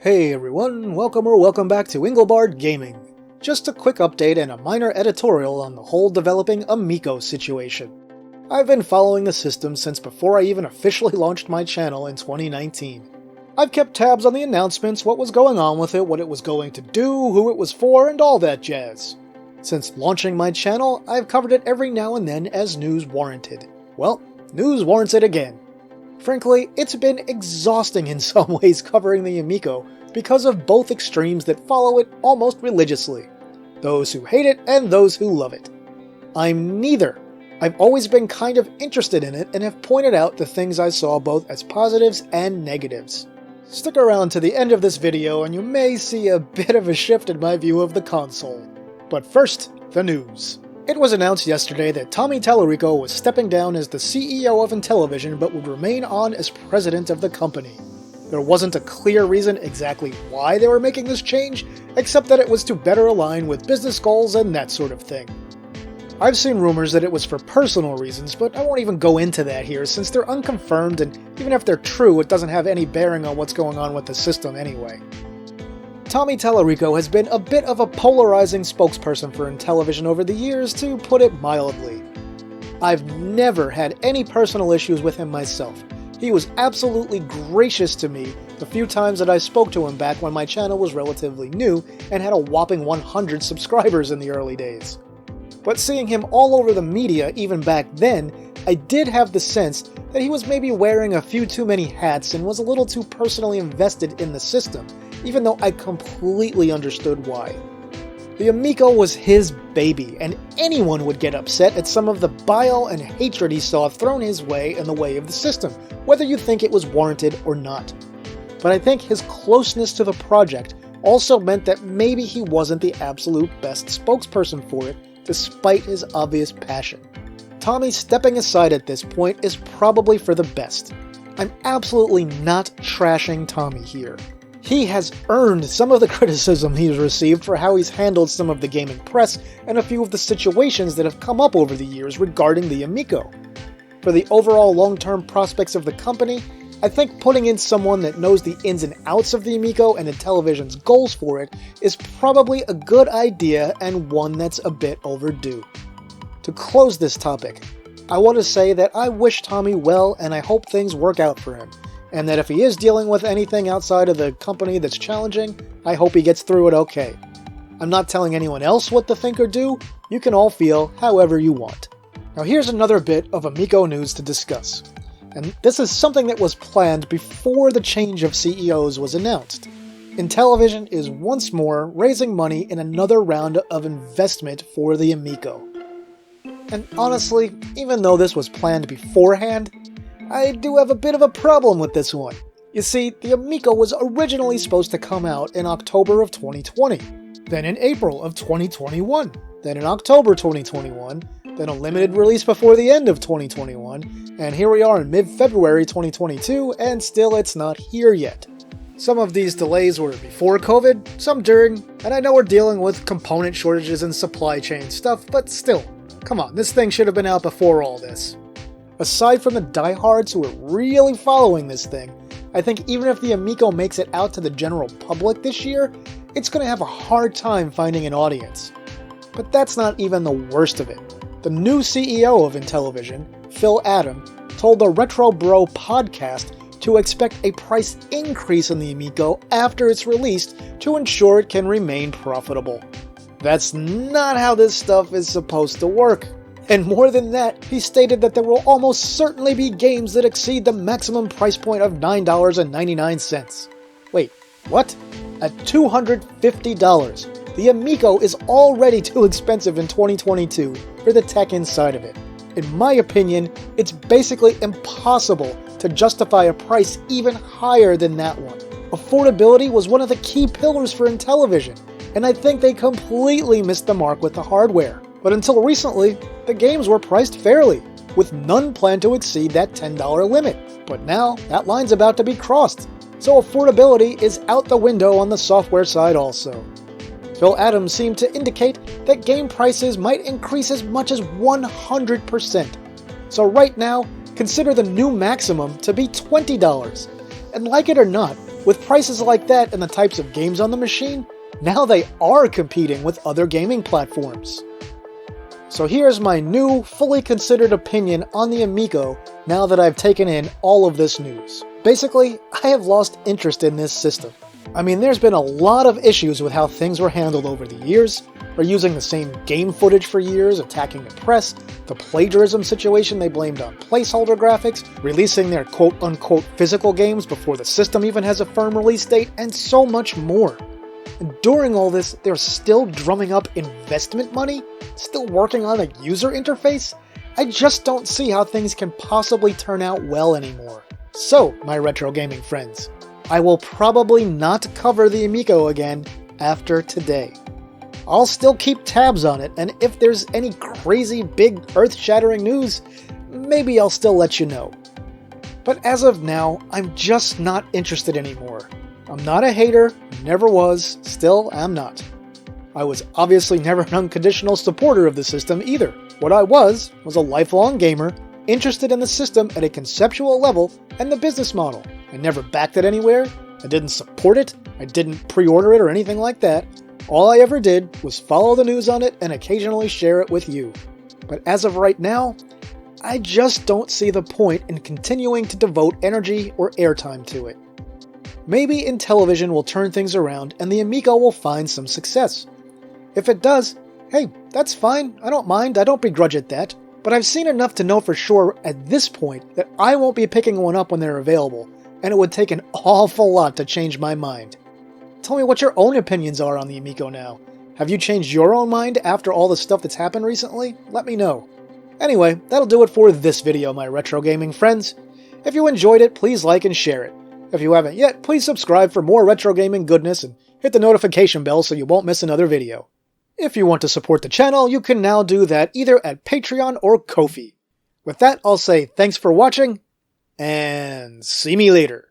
Hey everyone, welcome back to Engelbart Gaming. Just a quick update and a minor editorial on the whole developing Amico situation. I've been following the system since before I even officially launched my channel in 2019. I've kept tabs on the announcements, what was going on with it, what it was going to do, who it was for, and all that jazz. Since launching my channel, I've covered it every now and then as news warranted. Well, news warrants it again. Frankly, it's been exhausting in some ways covering the Amico because of both extremes that follow it almost religiously. Those who hate it and those who love it. I'm neither. I've always been kind of interested in it and have pointed out the things I saw both as positives and negatives. Stick around to the end of this video and you may see a bit of a shift in my view of the console. But first, the news. It was announced yesterday that Tommy Tallarico was stepping down as the CEO of Intellivision but would remain on as president of the company. There wasn't a clear reason exactly why they were making this change, except that it was to better align with business goals and that sort of thing. I've seen rumors that it was for personal reasons, but I won't even go into that here since they're unconfirmed, and even if they're true, it doesn't have any bearing on what's going on with the system anyway. Tommy Tallarico has been a bit of a polarizing spokesperson for Intellivision over the years, to put it mildly. I've never had any personal issues with him myself. He was absolutely gracious to me the few times that I spoke to him back when my channel was relatively new and had a whopping 100 subscribers in the early days. But seeing him all over the media even back then, I did have the sense that he was maybe wearing a few too many hats and was a little too personally invested in the system, even though I completely understood why. The Amico was his baby, and anyone would get upset at some of the bile and hatred he saw thrown his way in the way of the system, whether you think it was warranted or not. But I think his closeness to the project also meant that maybe he wasn't the absolute best spokesperson for it, despite his obvious passion. Tommy stepping aside at this point is probably for the best. I'm absolutely not trashing Tommy here. He has earned some of the criticism he's received for how he's handled some of the gaming press and a few of the situations that have come up over the years regarding the Amico. For the overall long-term prospects of the company, I think putting in someone that knows the ins and outs of the Amico and Intellivision's goals for it is probably a good idea and one that's a bit overdue. To close this topic, I want to say that I wish Tommy well and I hope things work out for him, and that if he is dealing with anything outside of the company that's challenging, I hope he gets through it okay. I'm not telling anyone else what to think or do, you can all feel however you want. Now here's another bit of Amico news to discuss. And this is something that was planned before the change of CEOs was announced. Intellivision is once more raising money in another round of investment for the Amico. And honestly, even though this was planned beforehand, I do have a bit of a problem with this one. You see, the Amico was originally supposed to come out in October of 2020, then in April of 2021, then in October 2021, then a limited release before the end of 2021, and here we are in mid-February 2022, and still it's not here yet. Some of these delays were before COVID, some during, and I know we're dealing with component shortages and supply chain stuff, but still, come on, this thing should have been out before all this. Aside from the diehards who are really following this thing, I think even if the Amico makes it out to the general public this year, it's going to have a hard time finding an audience. But that's not even the worst of it. The new CEO of Intellivision, Phil Adam, told the Retro Bro podcast to expect a price increase in the Amico after it's released to ensure it can remain profitable. That's not how this stuff is supposed to work. And more than that, he stated that there will almost certainly be games that exceed the maximum price point of $9.99. Wait, what? At $250, the Amico is already too expensive in 2022 for the tech inside of it. In my opinion, it's basically impossible to justify a price even higher than that one. Affordability was one of the key pillars for Intellivision, and I think they completely missed the mark with the hardware. But until recently, the games were priced fairly, with none planned to exceed that $10 limit. But now, that line's about to be crossed, so affordability is out the window on the software side also. Phil Adams seemed to indicate that game prices might increase as much as 100%. So right now, consider the new maximum to be $20. And like it or not, With prices like that and the types of games on the machine, now they are competing with other gaming platforms. So here's my new, fully considered opinion on the Amico now that I've taken in all of this news. Basically, I have lost interest in this system. I mean, there's been a lot of issues with how things were handled over the years, or using the same game footage for years, attacking the press, the plagiarism situation they blamed on placeholder graphics, releasing their quote-unquote physical games before the system even has a firm release date, and so much more. And during all this, they're still drumming up investment money? Still working on a user interface? I just don't see how things can possibly turn out well anymore. So, my retro gaming friends, I will probably not cover the Amico again after today. I'll still keep tabs on it, and if there's any crazy big earth-shattering news, maybe I'll still let you know. But as of now, I'm just not interested anymore. I'm not a hater, never was, still am not. I was obviously never an unconditional supporter of the system either. What I was a lifelong gamer, interested in the system at a conceptual level and the business model. I never backed it anywhere, I didn't support it, I didn't pre-order it or anything like that. All I ever did was follow the news on it and occasionally share it with you. But as of right now, I just don't see the point in continuing to devote energy or airtime to it. Maybe Intellivision will turn things around and the Amico will find some success. If it does, hey, that's fine, I don't mind, I don't begrudge it that. But I've seen enough to know for sure at this point that I won't be picking one up when they're available, and it would take an awful lot to change my mind. Tell me what your own opinions are on the Amico now. Have you changed your own mind after all the stuff that's happened recently? Let me know. Anyway, that'll do it for this video, my retro gaming friends. If you enjoyed it, please like and share it. If you haven't yet, please subscribe for more retro gaming goodness and hit the notification bell so you won't miss another video. If you want to support the channel, you can now do that either at Patreon or Ko-fi. With that, I'll say thanks for watching, and see me later.